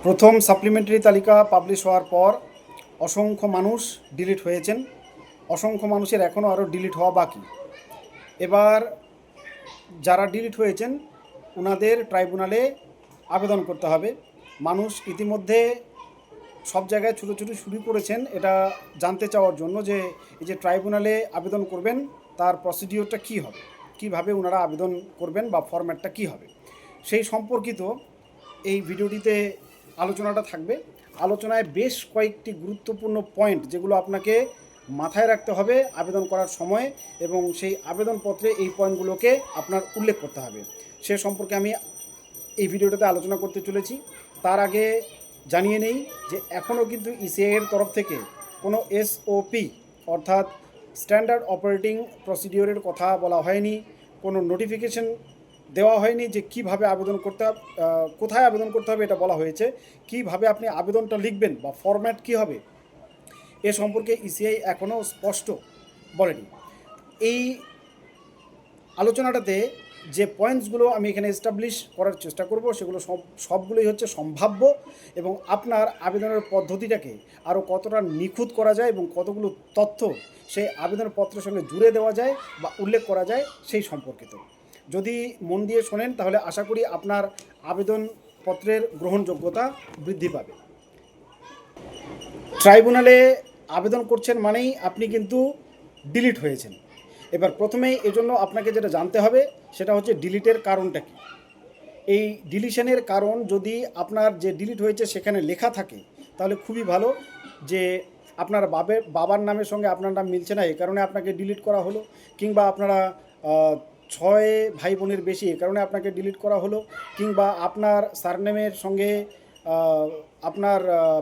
প্রথম সাপ্লিমেন্টারি তালিকা পাবলিশ হওয়ার পর অসংখ্য মানুষ ডিলিট হয়েছেন। অসংখ্য মানুষের এখনও আরও ডিলিট হওয়া বাকি। এবার যারা ডিলিট হয়েছেন ওনাদের ট্রাইব্যুনালে আবেদন করতে হবে। মানুষ ইতিমধ্যে সব জায়গায় ছুটোছুটি শুরু করেছেন এটা জানতে চাওয়ার জন্য যে এই যে ট্রাইব্যুনালে আবেদন করবেন তার প্রসিডিওরটা কী হবে, কীভাবে ওনারা আবেদন করবেন বা ফরম্যাটটা কী হবে, সেই সম্পর্কিত এই ভিডিওটিতে আলোচনাটা থাকবে। আলোচনায় বেশ কয়েকটি গুরুত্বপূর্ণ পয়েন্ট যেগুলো আপনাকে মাথায় রাখতে হবে আবেদন করার সময়, এবং সেই আবেদনপত্রে এই পয়েন্টগুলোকে আপনার উল্লেখ করতে হবে। সে সম্পর্কে আমি এই ভিডিওটাতে আলোচনা করতে চলেছি। তার আগে জানিয়ে নেই যে এখনও কিন্তু ইসিআইয়ের তরফ থেকে কোনো এসওপি অর্থাৎ স্ট্যান্ডার্ড অপারেটিং প্রসিডিওরের কথা বলা হয়নি, কোনো নোটিফিকেশন দেওয়া হয়নি যে কিভাবে আবেদন করতে হবে, কোথায় আবেদন করতে হবে এটা বলা হয়েছে। কিভাবে আপনি আবেদনটা লিখবেন বা ফরম্যাট কী হবে এ সম্পর্কে ইসিআই এখনও স্পষ্ট বলেনি। এই আলোচনাটাতে যে পয়েন্টসগুলো আমি এখানে এস্টাবলিশ করার চেষ্টা করব সেগুলো সবগুলোই হচ্ছে সম্ভাব্য, এবং আপনার আবেদনের পদ্ধতিটাকে আরও কতটা নিখুঁত করা যায় এবং কতগুলো তথ্য সেই আবেদনপত্রের সঙ্গে জুড়ে দেওয়া যায় বা উল্লেখ করা যায় সেই সম্পর্কিত। যদি মন দিয়ে শোনেন তাহলে আশা করি আপনার আবেদনপত্রের গ্রহণযোগ্যতা বৃদ্ধি পাবে। ট্রাইব্যুনালে আবেদন করছেন মানেই আপনি কিন্তু ডিলিট হয়েছেন। এবার প্রথমেই এজন্য আপনাকে যেটা জানতে হবে সেটা হচ্ছে ডিলিটের কারণটা কী। এই ডিলিশনের কারণ যদি আপনার যে ডিলিট হয়েছে সেখানে লেখা থাকে তাহলে খুবই ভালো, যে আপনার বাবার নামের সঙ্গে আপনার নাম মিলছে না এই কারণে আপনাকে ডিলিট করা হলো, কিংবা আপনারা 6 ভাই বোনের বেশি এ কারণে আপনাকে ডিলিট করা হলো, কিংবা আপনার সারনেমের সঙ্গে আপনার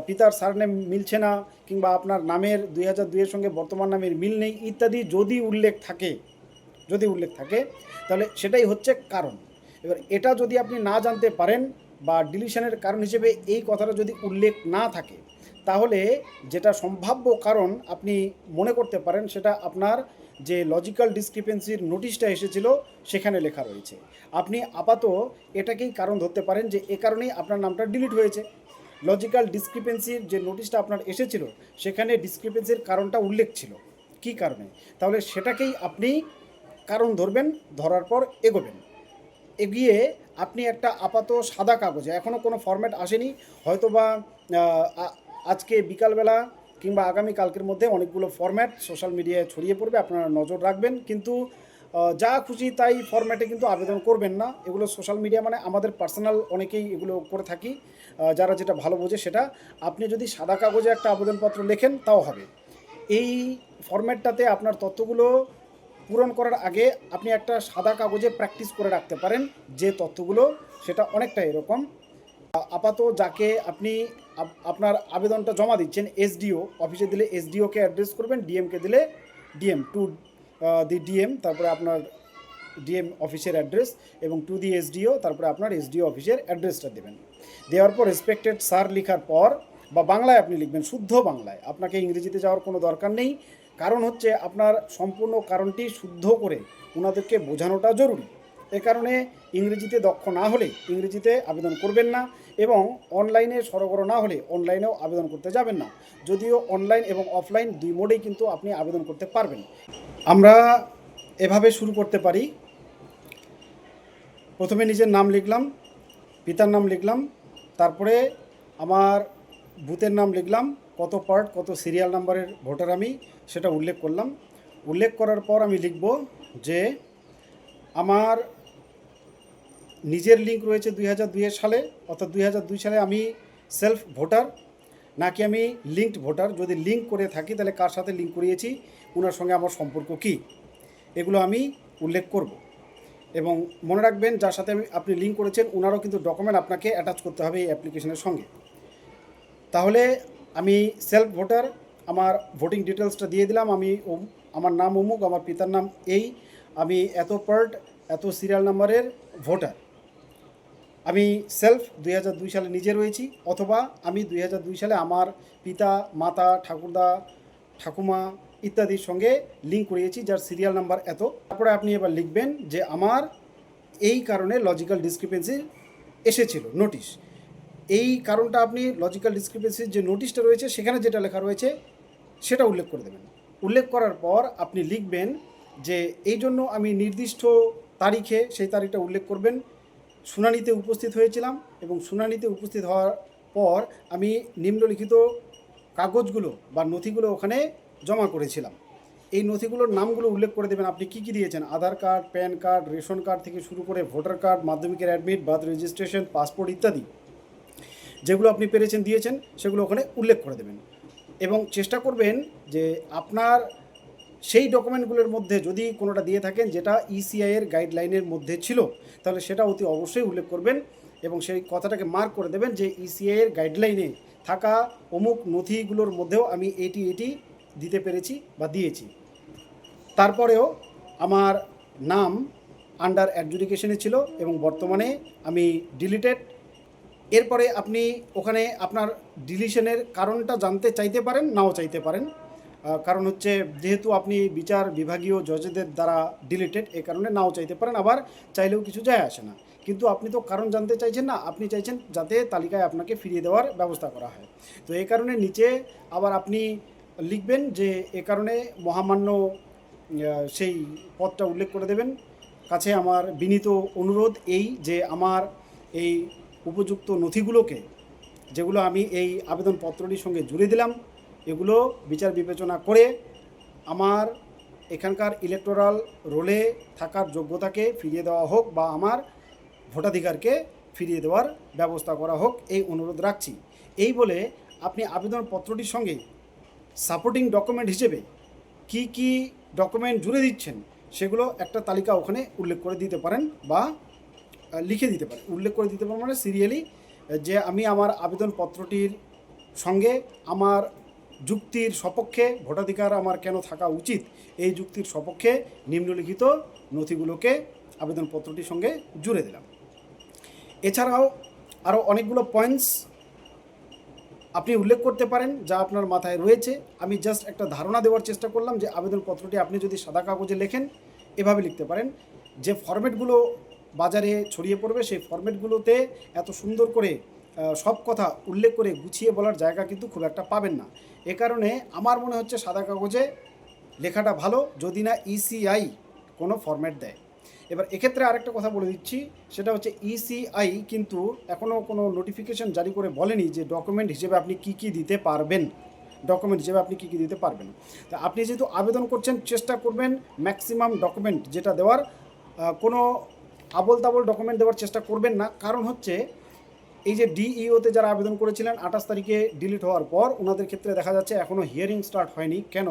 পিতার সারনেম মিলছে না, কিংবা আপনার নামের 2002-এর সঙ্গে বর্তমান নামের মিল নেই ইত্যাদি যদি উল্লেখ থাকে তাহলে সেটাই হচ্ছে কারণ। এবার এটা যদি আপনি না জানতে পারেন বা ডিলিশনের কারণ হিসেবে এই কথাটা যদি উল্লেখ না থাকে তাহলে যেটা সম্ভাব্য কারণ আপনি মনে করতে পারেন সেটা আপনার যে লজিক্যাল ডিসক্রিপেন্সির নোটিশটা এসেছিল সেখানে লেখা রয়েছে। আপনি আপাতত এটাকেই কারণ ধরতে পারেন যে এ কারণেই আপনার নামটা ডিলিট হয়েছে। লজিক্যাল ডিসক্রিপেন্সির যে নোটিশটা আপনার এসেছিল সেখানে ডিসক্রিপেন্সির কারণটা উল্লেখ ছিল কী কারণে, তাহলে সেটাকেই আপনি কারণ ধরবেন, ধরার পর এগোবেন। এগিয়ে আপনি একটা আপাতত সাদা কাগজে, এখনও কোনো ফরম্যাট আসেনি, হয়তোবা আজকে বিকালবেলা কিংবা আগামী কালকের মধ্যে অনেকগুলো ফরম্যাট সোশ্যাল মিডিয়ায় ছড়িয়ে পড়বে, আপনারা নজর রাখবেন। কিন্তু যা খুশি তাই ফরম্যাটে কিন্তু আবেদন করবেন না। এগুলো সোশ্যাল মিডিয়া মানে আমাদের পার্সোনাল অনেকেই এগুলো করে থাকি, যারা যেটা ভালো বোঝে সেটা। আপনি যদি সাদা কাগজে একটা আবেদনপত্র লেখেন তাও হবে। এই ফরম্যাটটাতে আপনার তথ্যগুলো পূরণ করার আগে আপনি একটা সাদা কাগজে প্র্যাকটিস করে রাখতে পারেন যে তথ্যগুলো, সেটা অনেকটা এরকম। আপাতত যাকে আপনি আপনার আবেদনটা জমা দিচ্ছেন এসডিও অফিসে দিলে এসডিওকে অ্যাড্রেস করবেন, ডিএমকে দিলে ডিএম টু দি ডিএম, তারপরে আপনার ডিএম অফিসের অ্যাড্রেস, এবং টু দি এসডিও, তারপরে আপনার এসডিও অফিসের অ্যাড্রেসটা দেবেন। দেওয়ার পর রেসপেক্টেড স্যার লেখার পর, বা বাংলায় আপনি লিখবেন, শুদ্ধ বাংলায়, আপনাকে ইংরেজিতে যাওয়ার কোনো দরকার নেই। কারণ হচ্ছে আপনার সম্পূর্ণ কারণটি শুদ্ধ করে ওনাদেরকে বোঝানোটা জরুরি। এ কারণে ইংরেজিতে দক্ষ না হলে ইংরেজিতে আবেদন করবেন না, এবং অনলাইনে সরগর না হলে অনলাইনেও আবেদন করতে যাবেন না। যদিও অনলাইন এবং অফলাইন দুই মোডেই কিন্তু আপনি আবেদন করতে পারবেন। আমরা এভাবে শুরু করতে পারি। প্রথমে নিজের নাম লিখলাম, পিতার নাম লিখলাম, তারপরে আমার বুথের নাম লিখলাম, কত পার্ট কত সিরিয়াল নাম্বারের ভোটার আমি সেটা উল্লেখ করলাম। উল্লেখ করার পর আমি লিখব যে আমার নিজের লিঙ্ক রয়েছে 2002 সালে, অর্থাৎ 2002 সালে আমি সেলফ ভোটার নাকি আমি লিঙ্কড ভোটার। যদি লিঙ্ক করে থাকি তাহলে কার সাথে লিঙ্ক করিয়েছি, ওনার সঙ্গে আমার সম্পর্ক কী, এগুলো আমি উল্লেখ করব। এবং মনে রাখবেন যার সাথে আপনি লিঙ্ক করেছেন ওনারও কিন্তু ডকুমেন্ট আপনাকে অ্যাটাচ করতে হবে এই অ্যাপ্লিকেশনের সঙ্গে। তাহলে আমি সেলফ ভোটার, আমার ভোটিং ডিটেলসটা দিয়ে দিলাম, আমি আমার নাম অমুক, আমার পিতার নাম এই, আমি এত পার্ট এত সিরিয়াল নাম্বারের ভোটার। আমি সেলফ 2002 সালে নিজে রয়েছি, অথবা আমি 2002 সালে আমার পিতা মাতা ঠাকুরদা ঠাকুমা ইত্যাদির সঙ্গে লিঙ্ক করিয়েছি যার সিরিয়াল নাম্বার এত। তারপরে আপনি এবার লিখবেন যে আমার এই কারণে লজিক্যাল ডিসক্রিপেন্সি এসেছিল নোটিশ, এই কারণটা আপনি লজিক্যাল ডিসক্রিপেন্সির যে নোটিশটা রয়েছে সেখানে যেটা লেখা রয়েছে সেটা উল্লেখ করে দেবেন। উল্লেখ করার পর আপনি লিখবেন যে এই জন্য আমি নির্দিষ্ট তারিখে, সেই তারিখটা উল্লেখ করবেন, শুনানিতে উপস্থিত হয়েছিলাম এবং শুনানিতে উপস্থিত হওয়ার পর আমি নিম্নলিখিত কাগজগুলো বা নথিগুলো ওখানে জমা করেছিলাম। এই নথিগুলোর নামগুলো উল্লেখ করে দেবেন, আপনি কী কী দিয়েছেন, Aadhaar card, PAN card, ration card থেকে শুরু করে ভোটার কার্ড, মাধ্যমিকের অ্যাডমিট, বার্থ রেজিস্ট্রেশন, পাসপোর্ট ইত্যাদি যেগুলো আপনি পেরেছেন দিয়েছেন সেগুলো ওখানে উল্লেখ করে দেবেন। এবং চেষ্টা করবেন যে আপনার সেই ডকুমেন্টগুলোর মধ্যে যদি কোনোটা দিয়ে থাকেন যেটা ইসিআইয়ের গাইডলাইনের মধ্যে ছিল, তাহলে সেটা অতি অবশ্যই উল্লেখ করবেন এবং সেই কথাটাকে মার্ক করে দেবেন যে ইসিআইয়ের গাইডলাইনে থাকা অমুক নথিগুলোর মধ্যেও আমি এটি দিতে পেরেছি বা দিয়েছি। তারপরেও আমার নাম আন্ডার অ্যাডজুডিকেশনে ছিল এবং বর্তমানে আমি ডিলিটেড। এরপরে আপনি ওখানে আপনার ডিলিশনের কারণটা জানতে চাইতে পারেন, নাও চাইতে পারেন। কারণ হচ্ছে যেহেতু আপনি বিচার বিভাগীয় জজেদের দ্বারা ডিলিটেড, এই কারণে নাও চাইতে পারেন, আবার চাইলেও কিছু যায় আসে না। কিন্তু আপনি তো কারণ জানতে চাইছেন না, আপনি চাইছেন যাতে তালিকায় আপনাকে ফিরিয়ে দেওয়ার ব্যবস্থা করা হয়। তো এই কারণে নিচে আবার আপনি লিখবেন যে এ কারণে মহামান্য সেই পদটা উল্লেখ করে দেবেন। কাছে আমার বিনীত অনুরোধ এই যে আমার এই উপযুক্ত নথিগুলোকে, যেগুলো আমি এই আবেদনপত্রটির সঙ্গে জুড়ে দিলাম, এগুলো বিচার বিবেচনা করে আমার এখানকার ইলেকটোরাল রোলে থাকার যোগ্যতাকে ফিরিয়ে দেওয়া হোক বা আমার ভোটাধিকারকে ফিরিয়ে দেওয়ার ব্যবস্থা করা হোক, এই অনুরোধ রাখছি। এই বলে আপনি আবেদনপত্রটির সঙ্গে সাপোর্টিং ডকুমেন্ট হিসেবে কি কি ডকুমেন্ট জুড়ে দিচ্ছেন সেগুলো একটা তালিকা ওখানে উল্লেখ করে দিতে পারেন বা লিখে দিতে পারেন। উল্লেখ করে দিতে পারেন মানে সিরিয়ালি, যে আমি আমার আবেদনপত্রটির সঙ্গে আমার যুক্তির সপক্ষে ভোটাধিকার আমার কেন থাকা উচিত, এই যুক্তির সপক্ষে নিম্নলিখিত নথিগুলোকে আবেদনপত্রটির সঙ্গে জুড়ে দিলাম। এছাড়াও আরও অনেকগুলো পয়েন্টস আপনি উল্লেখ করতে পারেন যা আপনার মাথায় রয়েছে। আমি জাস্ট একটা ধারণা দেওয়ার চেষ্টা করলাম যে আবেদনপত্রটি আপনি যদি সাদা কাগজে লেখেন এভাবে লিখতে পারেন, যে ফরম্যাটগুলো বাজারে ছড়িয়ে পড়বে সেই ফরম্যাটগুলোতে এত সুন্দর করে সব কথা উল্লেখ করে গুছিয়ে বলার জায়গা কিন্তু খুব একটা পাবেন না। এ কারণে আমার মনে হচ্ছে সাদা কাগজে লেখাটা ভালো, যদি না ইসিআই কোনো ফরম্যাট দেয়। এবার এক্ষেত্রে আরেকটা কথা বলে দিচ্ছি, সেটা হচ্ছে ইসিআই কিন্তু এখনও কোনো নোটিফিকেশন জারি করে বলেনি যে ডকুমেন্ট হিসেবে আপনি কী কী দিতে পারবেন, ডকুমেন্ট হিসেবে আপনি কী কী দিতে পারবেন। তা আপনি যেহেতু আবেদন করছেন চেষ্টা করবেন ম্যাক্সিমাম ডকুমেন্ট যেটা দেওয়ার, কোনো আবল তাবল ডকুমেন্ট দেওয়ার চেষ্টা করবেন না। কারণ হচ্ছে এই যে ডিইওতে যারা আবেদন করেছিলেন 28 তারিখে ডিলিট হওয়ার পর ওনাদের ক্ষেত্রে দেখা যাচ্ছে এখনও হিয়ারিং স্টার্ট হয়নি। কেন?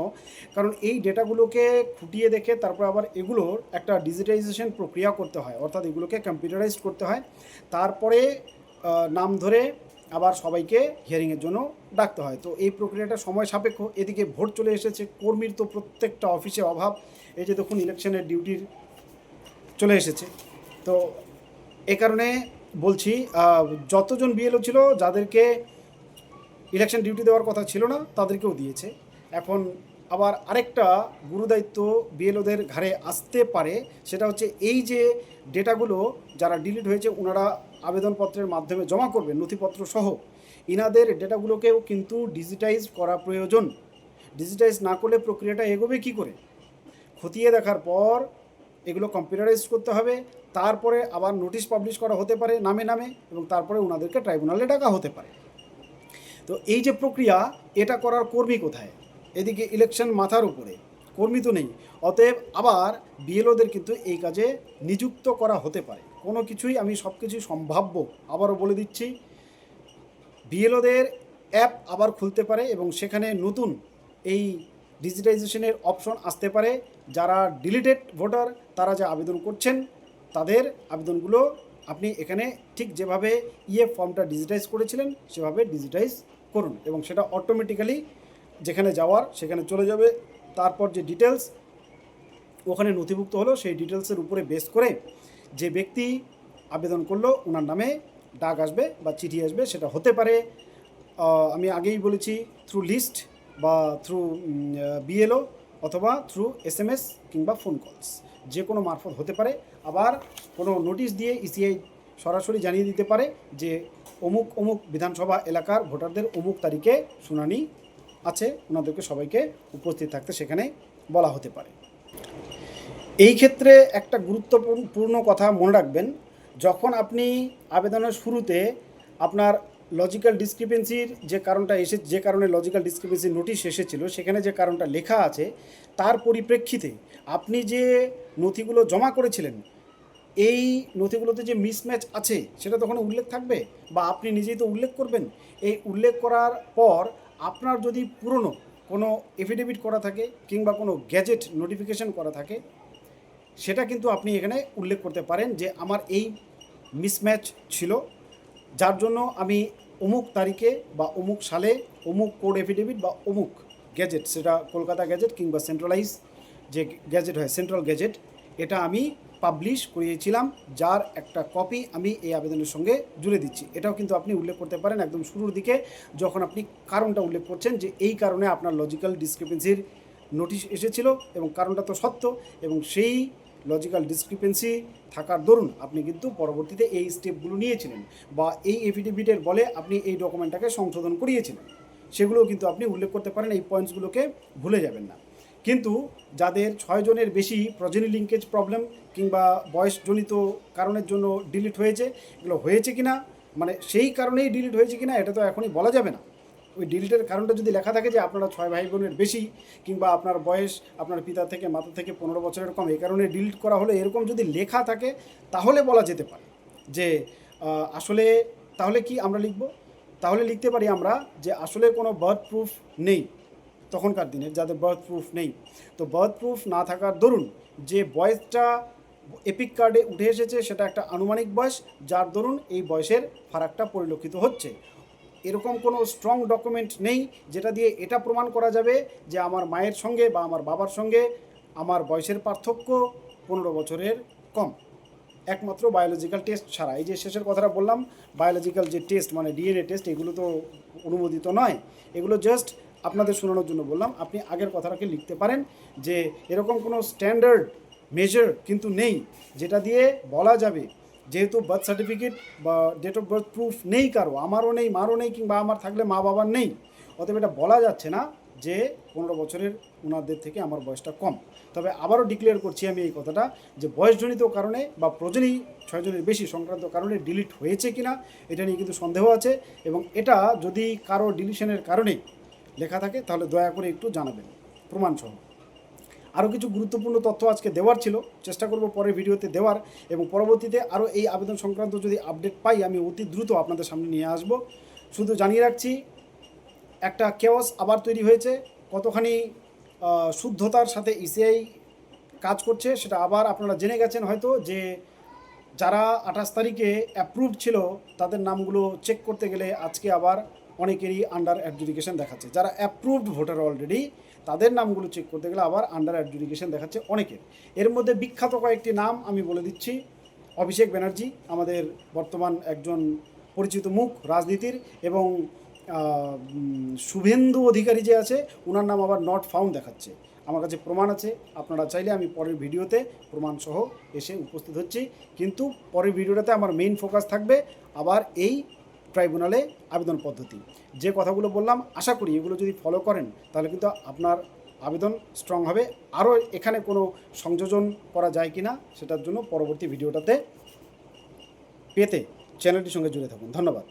কারণ এই ডেটাগুলোকে খুঁটিয়ে দেখে তারপর আবার এগুলোর একটা ডিজিটাইজেশন প্রক্রিয়া করতে হয়, অর্থাৎ এগুলোকে কম্পিউটারাইজড করতে হয়, তারপরে নাম ধরে আবার সবাইকে হিয়ারিংয়ের জন্য ডাকতে হয়। তো এই প্রক্রিয়াটা সময় সাপেক্ষ। এদিকে ভোট চলে এসেছে, কর্মীর তো প্রত্যেকটা অফিসে অভাব। এই যে দেখুন ইলেকশনের ডিউটির চলে এসেছে। তো এ কারণে বলছি, যতজন বিএলও ছিল যাদেরকে ইলেকশন ডিউটি দেওয়ার কথা ছিল না তাদেরকেও দিয়েছে। এখন আবার আরেকটা গুরুদায়িত্ব বিএলওদের ঘাড়ে আসতে পারে, সেটা হচ্ছে এই যে ডেটাগুলো যারা ডিলিট হয়েছে ওনারা আবেদনপত্রের মাধ্যমে জমা করবেন নথিপত্র সহ, ইনাদের ডেটাগুলোকেও কিন্তু ডিজিটাইজ করা প্রয়োজন। ডিজিটাইজ না করলে প্রক্রিয়াটা এগোবে কী করে? খতিয়ে দেখার পর এগুলো কম্পিউটারাইজ করতে হবে, তারপরে আবার নোটিশ পাবলিশ করা হতে পারে নামে নামে, এবং তারপরে ওনাদেরকে ট্রাইব্যুনালে ডাকা হতে পারে। তো এই যে প্রক্রিয়া, এটা করার কর্মী কোথায়? এদিকে ইলেকশন মাথার উপরে, কর্মী তো নেই। অতএব আবার বিএলওদের কিন্তু এই কাজে নিযুক্ত করা হতে পারে। কোনো কিছুই, আমি সব কিছুই সম্ভাব্য, আবারও বলে দিচ্ছি। বিএলওদের অ্যাপ আবার খুলতে পারে এবং সেখানে নতুন এই ডিজিটাইজেশনের অপশন আসতে পারে। যারা ডিলিটেড ভোটার তারা যে আবেদন করছেন তাদের আবেদনগুলো আপনি এখানে ঠিক যেভাবে ইএফ ফর্মটা ডিজিটাইজ করেছিলেন সেভাবে ডিজিটাইজ করুন এবং সেটা অটোমেটিক্যালি যেখানে যাওয়ার সেখানে চলে যাবে। তারপর যে ডিটেলস ওখানে নথিভুক্ত হলো সেই ডিটেলসের উপরে বেস করে যে ব্যক্তি আবেদন করলো ওনার নামে ডাক আসবে বা চিঠি আসবে। সেটা হতে পারে, আমি আগেই বলেছি, থ্রু লিস্ট বা থ্রু বিএলও অথবা থ্রু এসএমএস কিংবা ফোন কলস, যে কোনো মারফত হতে পারে। আবার কোনো নোটিশ দিয়ে ইসিআই সরাসরি জানিয়ে দিতে পারে যে অমুক অমুক বিধানসভা এলাকার ভোটারদের অমুক তারিখে শুনানি আছে, ওনাদেরকে সবাইকে উপস্থিত থাকতে সেখানে বলা হতে পারে। এই ক্ষেত্রে একটা গুরুত্বপূর্ণ কথা মনে রাখবেন, যখন আপনি আবেদনের শুরুতে আপনার লজিক্যাল ডিসক্রিপেন্সির যে কারণে লজিক্যাল ডিসক্রিপেন্সি নোটিশ এসেছিল, সেখানে যে কারণটা লেখা আছে তার পরিপ্রেক্ষিতে আপনি যে নথিগুলো জমা করেছিলেন, এই নথিগুলোতে যে মিসম্যাচ আছে সেটা তখন উল্লেখ থাকবে, বা আপনি নিজেই তো উল্লেখ করবেন। এই উল্লেখ করার পর আপনার যদি পুরনো কোনো এফিডেভিট করা থাকে কিংবা কোনো গ্যাজেট নোটিফিকেশন করা থাকে, সেটা কিন্তু আপনি এখানে উল্লেখ করতে পারেন যে আমার এই মিসম্যাচ ছিল, যার জন্য আমি অমুক তারিখে বা অমুক সালে অমুক কোড এফিডেভিট বা অমুক গ্যাজেট, সেটা কলকাতা গ্যাজেট কিংবা সেন্ট্রালাইজ যে গ্যাজেট হয় সেন্ট্রাল গ্যাজেট, এটা আমি পাবলিশ করিয়েছিলাম, যার একটা কপি আমি এই আবেদনের সঙ্গে জুড়ে দিচ্ছি। এটাও কিন্তু আপনি উল্লেখ করতে পারেন একদম শুরুর দিকে, যখন আপনি কারণটা উল্লেখ করছেন যে এই কারণে আপনার লজিক্যাল ডিসক্রিপেন্সির নোটিশ এসেছিল এবং কারণটা তো সত্য, এবং সেই লজিক্যাল ডিসক্রিপেন্সি থাকার দরুন আপনি কিন্তু পরবর্তীতে এই স্টেপগুলো নিয়েছিলেন, বা এই এফিডেভিটের বলে আপনি এই ডকুমেন্টটাকে সংশোধন করিয়েছিলেন, সেগুলোও কিন্তু আপনি উল্লেখ করতে পারেন। এই পয়েন্টসগুলোকে ভুলে যাবেন না। কিন্তু যাদের 6 জনের বেশি প্রজেনি লিঙ্কেজ প্রবলেম কিংবা বয়সজনিত কারণের জন্য ডিলিট হয়েছে, এগুলো হয়েছে কিনা, মানে সেই কারণেই ডিলিট হয়েছে কিনা এটা তো এখনই বলা যাবে না। ওই ডিলিটের কারণটা যদি লেখা থাকে যে আপনারা 6 ভাই বোনের বেশি কিংবা আপনার বয়স আপনার পিতা থেকে মাতা থেকে 15 বছরের কম, এই কারণে ডিলিট করা হলো, এরকম যদি লেখা থাকে তাহলে বলা যেতে পারে যে আসলে তাহলে কি আমরা লিখব, তাহলে লিখতে পারি আমরা যে আসলে কোনো বার্থ প্রুফ নেই তখনকার দিনে, যাদের বার্থ প্রুফ নেই। তো বার্থ প্রুফ না থাকার দরুন যে বয়সটা এপিক কার্ডে উঠে এসেছে সেটা একটা আনুমানিক বয়স, যার দরুন এই বয়সের ফারাকটা পরিলক্ষিত হচ্ছে। এরকম কোনো স্ট্রং ডকুমেন্ট নেই যেটা দিয়ে এটা প্রমাণ করা যাবে যে আমার মায়ের সঙ্গে বা আমার বাবার সঙ্গে আমার বয়সের পার্থক্য 15 বছরের কম, একমাত্র বায়োলজিক্যাল টেস্ট ছাড়া। এই যে শেষের কথাটা বললাম, বায়োলজিক্যাল যে টেস্ট মানে ডিএনএ টেস্ট, এগুলো তো অনুমোদিত নয়, এগুলো জাস্ট আপনাদের শোনানোর জন্য বললাম। আপনি আগের কথাটাকে লিখতে পারেন যে এরকম কোনো স্ট্যান্ডার্ড মেজার কিন্তু নেই যেটা দিয়ে বলা যাবে, যেহেতু বার্থ সার্টিফিকেট বা ডেট অফ বার্থ প্রুফ নেই কারো, আমারও নেই, মারও নেই, কিংবা আমার থাকলে মা বাবার নেই, অতএব এটা বলা যাচ্ছে না যে 15 বছরের ওনাদের থেকে আমার বয়সটা কম। তবে আবারও ডিক্লেয়ার করছি আমি এই কথাটা যে বয়সজনিত কারণে বা প্রজনী 6 জনের বেশি সংক্রান্ত কারণে ডিলিট হয়েছে কিনা এটা নিয়ে কিন্তু সন্দেহ আছে, এবং এটা যদি কারো ডিলিশনের কারণে লেখা থাকে তাহলে দয়া করে একটু জানাবেন প্রমাণসহ। আরও কিছু গুরুত্বপূর্ণ তথ্য আজকে দেওয়ার ছিল, চেষ্টা করব পরের ভিডিওতে দেওয়ার, এবং পরবর্তীতে আরও এই আবেদন সংক্রান্ত যদি আপডেট পাই আমি অতি দ্রুত আপনাদের সামনে নিয়ে আসব। শুধু জানিয়ে রাখছি একটা কেওয়াস আবার তৈরি হয়েছে, কতখানি শুদ্ধতার সাথে ইসিআই কাজ করছে সেটা আবার আপনারা জেনে গেছেন হয়তো, যে যারা 28 তারিখে অ্যাপ্রুভড ছিল তাদের নামগুলো চেক করতে গেলে আজকে আবার অনেকেরই আন্ডার অ্যাডজুডিকেশন দেখাচ্ছে। যারা অ্যাপ্রুভড ভোটার অলরেডি তাদের নামগুলো চেক করতে গেলে আবার আন্ডার অ্যাডজুডিকেশন দেখাচ্ছে অনেকের। এর মধ্যে বিখ্যাত কয়েকটি নাম আমি বলে দিচ্ছি। অভিষেক ব্যানার্জি আমাদের বর্তমান একজন পরিচিত মুখ রাজনীতির, এবং শুভেন্দু অধিকারী যে আছে ওনার নাম আবার নট ফাউন্ড দেখাচ্ছে। আমার কাছে প্রমাণ আছে, আপনারা চাইলে আমি পরের ভিডিওতে প্রমাণসহ এসে উপস্থিত হচ্ছি, কিন্তু পরের ভিডিওটাতে আমার মেইন ফোকাস থাকবে আবার এই ট্রাইব্যুনালে আবেদন পদ্ধতি। যে কথাগুলো বললাম আশা করি এগুলো যদি ফলো করেন তাহলে কিন্তু আপনার আবেদন স্ট্রং হবে। আরও এখানে কোনো সংযোজন করা যায় কি না সেটার জন্য পরবর্তী ভিডিওটাতে পেতে চ্যানেলটির সঙ্গে জুড়ে থাকুন। ধন্যবাদ।